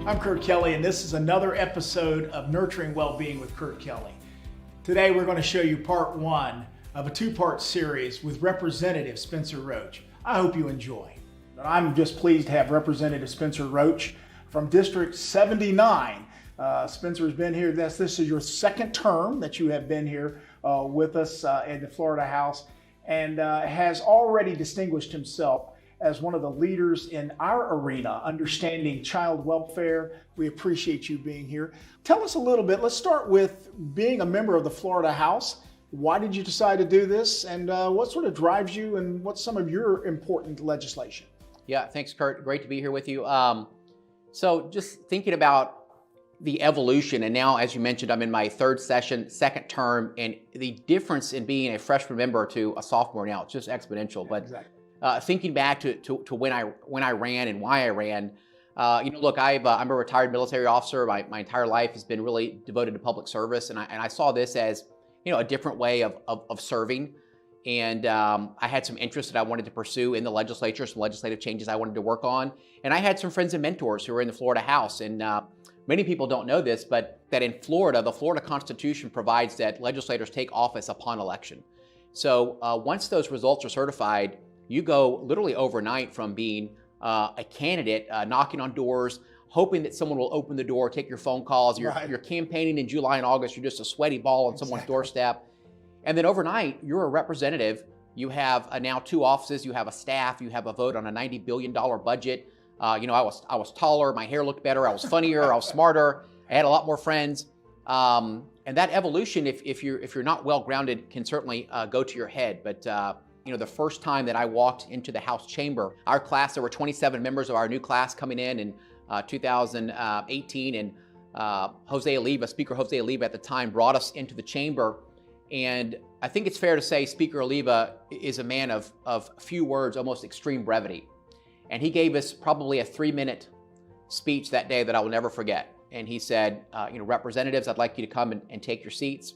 I'm Kurt Kelly, and this is another episode of Nurturing Wellbeing with Kurt Kelly. Today we're going to show you part one of a two-part series with Representative Spencer Roach. I hope you enjoy. I'm just pleased to have Representative Spencer Roach from District 79. Spencer's been here. This is your second term that you have been here with us in the Florida House, and has already distinguished himself as one of the leaders in our arena, understanding child welfare. We appreciate you being here. Tell us a little bit. Let's start with being a member of the Florida House. Why did you decide to do this, and what sort of drives you, and what's some of your important legislation? Yeah, thanks, Kurt. Great to be here with you. So just thinking about the evolution, and now, as you mentioned, I'm in my third session, second term, and the difference in being a freshman member to a sophomore now, it's just exponential. But Exactly. Thinking back to when I ran and why I ran, look, I'm a retired military officer. My entire life has been really devoted to public service, and I saw this as a different way of serving. And I had some interests that I wanted to pursue in the legislature, some legislative changes I wanted to work on. And I had some friends and mentors who were in the Florida House. And many people don't know this, but that in Florida, the Florida Constitution provides that legislators take office upon election. So once those results are certified, you go literally overnight from being a candidate, knocking on doors, hoping that someone will open the door, take your phone calls. You're campaigning in July and August. You're just a sweaty ball on someone's doorstep. And then overnight, you're a representative. You have now 2 offices. You have a staff. You have a vote on a $90 billion budget. I was taller. My hair looked better. I was funnier. I was smarter. I had a lot more friends. And that evolution, if you're not well grounded, can certainly go to your head. But the first time that I walked into the House chamber, our class, there were 27 members of our new class coming in 2018, and Speaker Jose Oliva at the time brought us into the chamber. And I think it's fair to say Speaker Oliva is a man of few words, almost extreme brevity. And he gave us probably a 3-minute speech that day that I will never forget. And he said, representatives, I'd like you to come and take your seats.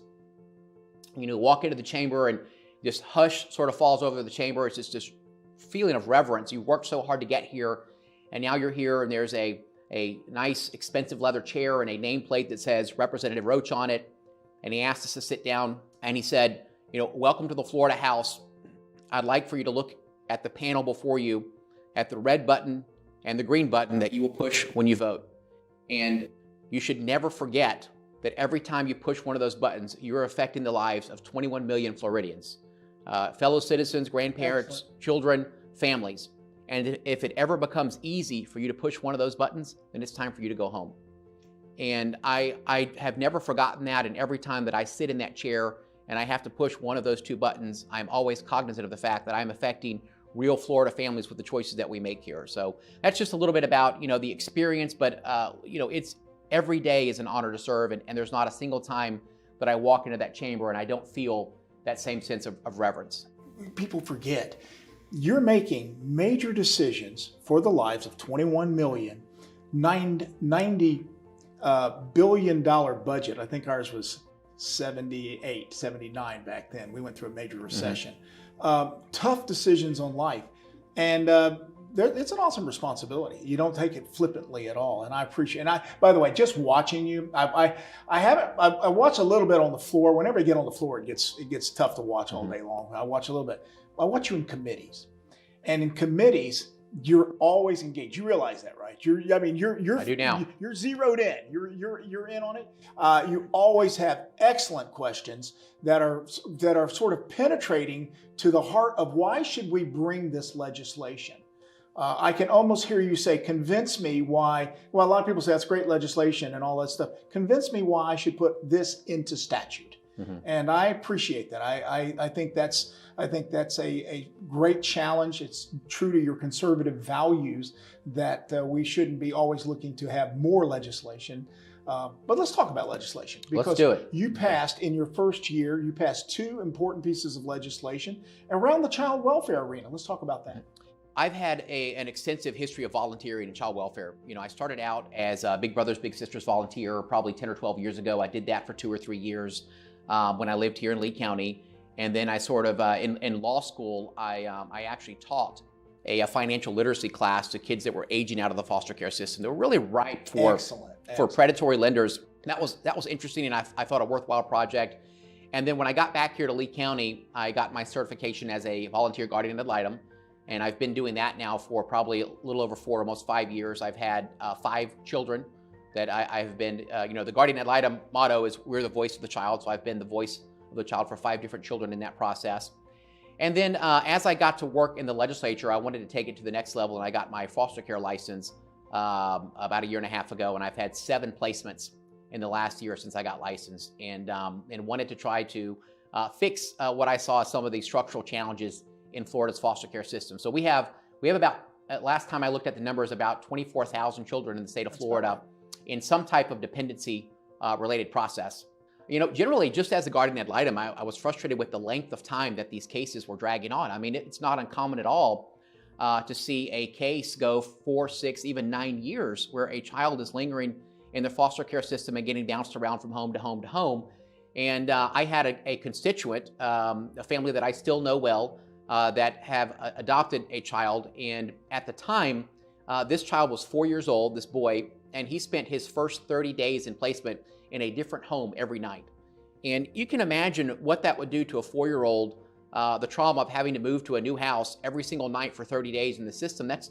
Walk into the chamber, and this hush sort of falls over the chamber. It's just this feeling of reverence. You worked so hard to get here, and now you're here, and there's a nice, expensive leather chair and a nameplate that says Representative Roach on it. And he asked us to sit down, and he said, welcome to the Florida House. I'd like for you to look at the panel before you, at the red button and the green button that you will push when you vote. And you should never forget that every time you push one of those buttons, you're affecting the lives of 21 million Floridians. Fellow citizens, grandparents, children, families. And if it ever becomes easy for you to push one of those buttons, then it's time for you to go home. And I have never forgotten that, and every time that I sit in that chair and I have to push one of those 2 buttons, I'm always cognizant of the fact that I'm affecting real Florida families with the choices that we make here. So that's just a little bit about the experience, but it's every day is an honor to serve, and there's not a single time that I walk into that chamber and I don't feel that same sense of reverence. People forget, you're making major decisions for the lives of 21 million, $90 billion budget. I think ours was 78, 79 back then. We went through a major recession. Tough decisions on life. And it's an awesome responsibility. You don't take it flippantly at all, and I appreciate. And by the way, just watching you, I watch a little bit on the floor. Whenever I get on the floor, it gets tough to watch all day long. I watch a little bit. I watch you in committees, and in committees, you're always engaged. You realize that, right? I do now. You're zeroed in. You're in on it. You always have excellent questions that are sort of penetrating to the heart of why should we bring this legislation. I can almost hear you say, convince me why. Well, a lot of people say that's great legislation and all that stuff. Convince me why I should put this into statute. And I appreciate that. I think that's a great challenge. It's true to your conservative values that we shouldn't be always looking to have more legislation. But let's talk about legislation. Because let's do it. You passed, in your first year, you passed 2 important pieces of legislation around the child welfare arena. Let's talk about that. I've had an extensive history of volunteering in child welfare. I started out as a Big Brothers Big Sisters volunteer probably 10 or 12 years ago. I did that for 2 or 3 years when I lived here in Lee County. And then I sort of, in law school, I actually taught a financial literacy class to kids that were aging out of the foster care system. They were really ripe for predatory lenders. That was interesting, and I thought a worthwhile project. And then when I got back here to Lee County, I got my certification as a volunteer guardian ad litem, and I've been doing that now for probably a little over 4, almost 5 years. I've had 5 children that I've been, the guardian ad litem motto is we're the voice of the child, so I've been the voice of the child for 5 different children in that process. And then as I got to work in the legislature, I wanted to take it to the next level, and I got my foster care license about 1.5 years ago, and I've had 7 placements in the last year since I got licensed, and wanted to try to fix what I saw as some of the structural challenges in Florida's foster care system. So we have about, last time I looked at the numbers, about 24,000 children in the state of Florida in some type of dependency related process. Generally, just as a guardian ad litem, I was frustrated with the length of time that these cases were dragging on. I mean, it's not uncommon at all to see a case go 4, 6, even 9 years where a child is lingering in the foster care system and getting bounced around from home to home to home. And I had a constituent, a family that I still know well, that have adopted a child. And at the time, this child was 4 years old, this boy, and he spent his first 30 days in placement in a different home every night. And you can imagine what that would do to a 4-year-old, the trauma of having to move to a new house every single night for 30 days in the system. That's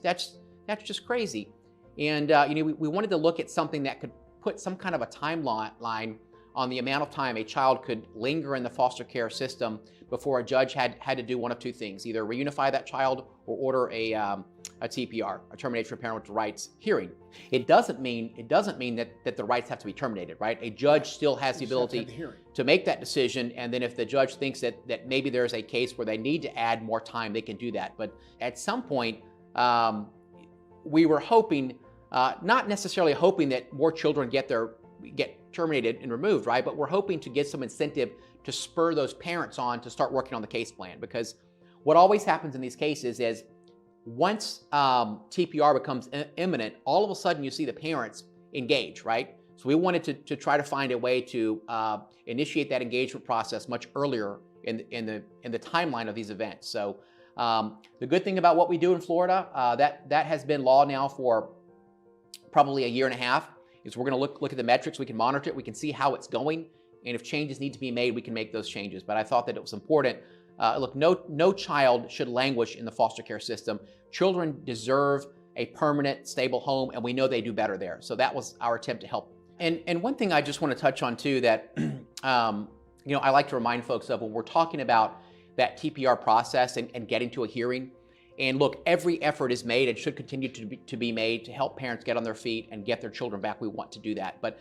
just crazy. And we wanted to look at something that could put some kind of a timeline on the amount of time a child could linger in the foster care system before a judge had to do one of 2 things: either reunify that child or order a TPR, a termination of parental rights hearing. It doesn't mean that the rights have to be terminated, right? A judge still has the ability to make that decision, and then if the judge thinks that maybe there's a case where they need to add more time, they can do that. But at some point, we were hoping, not necessarily hoping that more children get terminated and removed, right? But we're hoping to get some incentive to spur those parents on to start working on the case plan, because what always happens in these cases is once TPR becomes imminent, all of a sudden you see the parents engage, right? So we wanted to try to find a way to initiate that engagement process much earlier in the timeline of these events. So the good thing about what we do in Florida, that has been law now for probably 1.5 years, is we're going to look at the metrics. We can monitor it. We can see how it's going, and if changes need to be made, we can make those changes. But I thought that it was important. Look, no child should languish in the foster care system. Children deserve a permanent, stable home, and we know they do better there. So that was our attempt to help. And one thing I just want to touch on too that I like to remind folks of when we're talking about that TPR process and getting to a hearing. And look, every effort is made and should continue to be made to help parents get on their feet and get their children back. We want to do that. But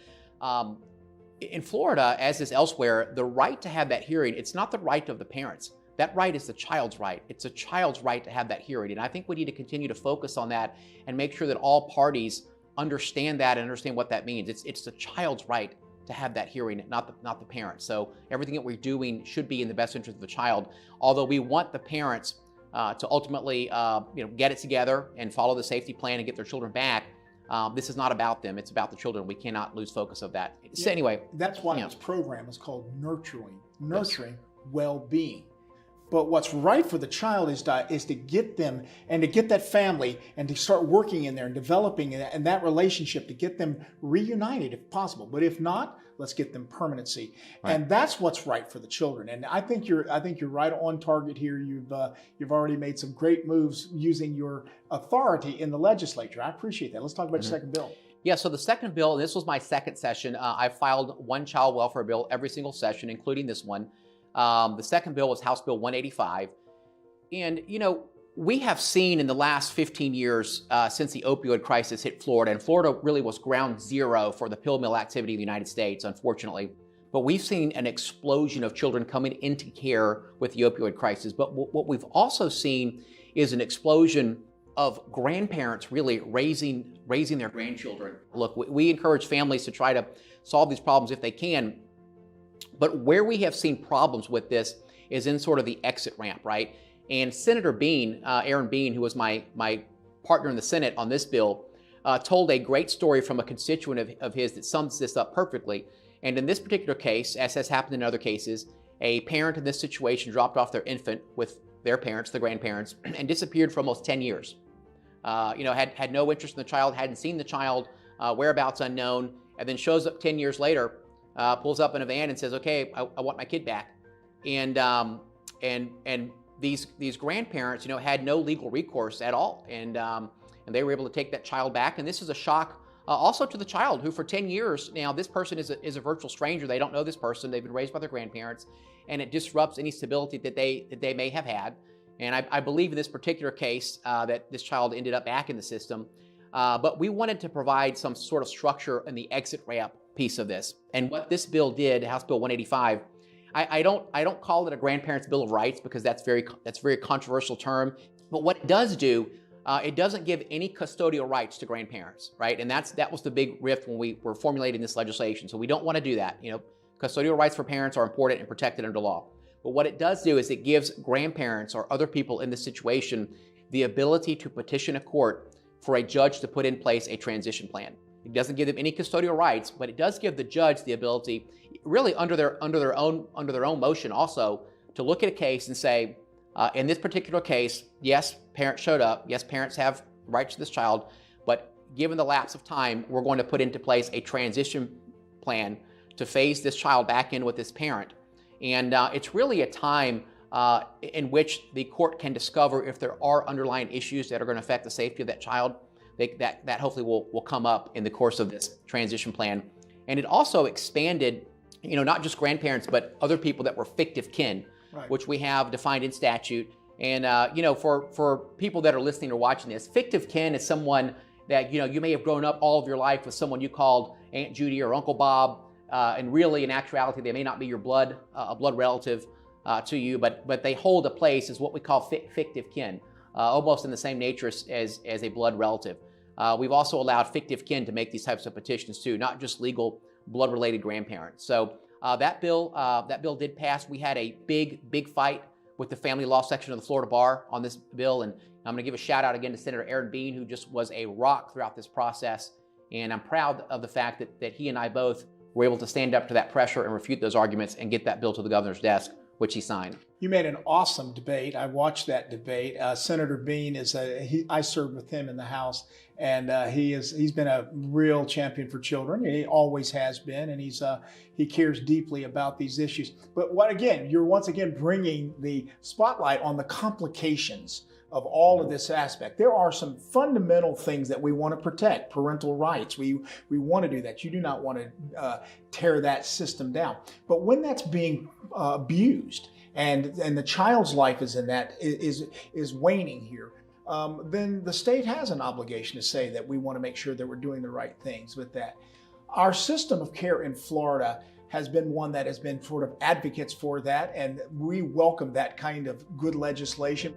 in Florida, as is elsewhere, the right to have that hearing, it's not the right of the parents. That right is the child's right. It's a child's right to have that hearing. And I think we need to continue to focus on that and make sure that all parties understand that and understand what that means. It's the child's right to have that hearing, not the parents. So everything that we're doing should be in the best interest of the child. Although we want the parents to ultimately get it together and follow the safety plan and get their children back. This is not about them. It's about the children. We cannot lose focus of that. So anyway. That's why this program is called Nurturing Well-Being. But what's right for the child is to get them and to get that family and to start working in there and developing and that relationship to get them reunited if possible. But if not, let's get them permanency. Right. And that's what's right for the children. And I think you're right on target here. You've already made some great moves using your authority in the legislature. I appreciate that. Let's talk about your second bill. Yeah, so the second bill, and this was my second session, I filed one child welfare bill every single session, including this one. The second bill was House Bill 185. And, we have seen in the last 15 years since the opioid crisis hit Florida, and Florida really was ground zero for the pill mill activity in the United States, unfortunately. But we've seen an explosion of children coming into care with the opioid crisis. But what we've also seen is an explosion of grandparents really raising their grandchildren. Look, we encourage families to try to solve these problems if they can. But where we have seen problems with this is in sort of the exit ramp, right? And Senator Bean, Aaron Bean, who was my partner in the Senate on this bill, told a great story from a constituent of his that sums this up perfectly. And in this particular case, as has happened in other cases, a parent in this situation dropped off their infant with their parents, the grandparents, and disappeared for almost 10 years. Had no interest in the child, hadn't seen the child, whereabouts unknown, and then shows up 10 years later, pulls up in a van and says, "Okay, I want my kid back." And these grandparents, had no legal recourse at all, and they were able to take that child back. And this is a shock also to the child, who for 10 years now, this person is a virtual stranger. They don't know this person. They've been raised by their grandparents, and it disrupts any stability that they may have had. And I believe in this particular case that this child ended up back in the system. But we wanted to provide some sort of structure in the exit ramp piece of this. And what this bill did, House Bill 185, I don't call it a grandparents' bill of rights, because that's a very controversial term. But what it does do, it doesn't give any custodial rights to grandparents, right? And that was the big rift when we were formulating this legislation. So we don't want to do that. Custodial rights for parents are important and protected under law. But what it does do is it gives grandparents or other people in this situation the ability to petition a court for a judge to put in place a transition plan. It doesn't give them any custodial rights, but it does give the judge the ability, really under their own motion, also to look at a case and say, in this particular case, yes, parents showed up. Yes, parents have rights to this child, but given the lapse of time, we're going to put into place a transition plan to phase this child back in with this parent. And it's really a time in which the court can discover if there are underlying issues that are going to affect the safety of that child. That hopefully will come up in the course of this transition plan. And it also expanded, not just grandparents, but other people that were fictive kin, right, which we have defined in statute. And for people that are listening or watching this, fictive kin is someone that you may have grown up all of your life with someone you called Aunt Judy or Uncle Bob. And really, in actuality, they may not be your blood relative to you, but they hold a place as what we call fictive kin, almost in the same nature as a blood relative. We've also allowed fictive kin to make these types of petitions too, not just legal blood-related grandparents. So that bill did pass. We had a big fight with the family law section of the Florida Bar on this bill, and I'm going to give a shout out again to Senator Aaron Bean, who just was a rock throughout this process. And I'm proud of the fact that he and I both were able to stand up to that pressure and refute those arguments and get that bill to the governor's desk, which he signed. You made an awesome debate. I watched that debate. Senator Bean I served with him in the House, and he's been a real champion for children. He always has been, and he cares deeply about these issues. But you're once again bringing the spotlight on the complications of all of this aspect. There are some fundamental things that we want to protect, parental rights. We want to do that. You do not want to tear that system down. But when that's being abused and the child's life is waning here, then the state has an obligation to say that we want to make sure that we're doing the right things with that. Our system of care in Florida has been one that has been sort of advocates for that, and we welcome that kind of good legislation.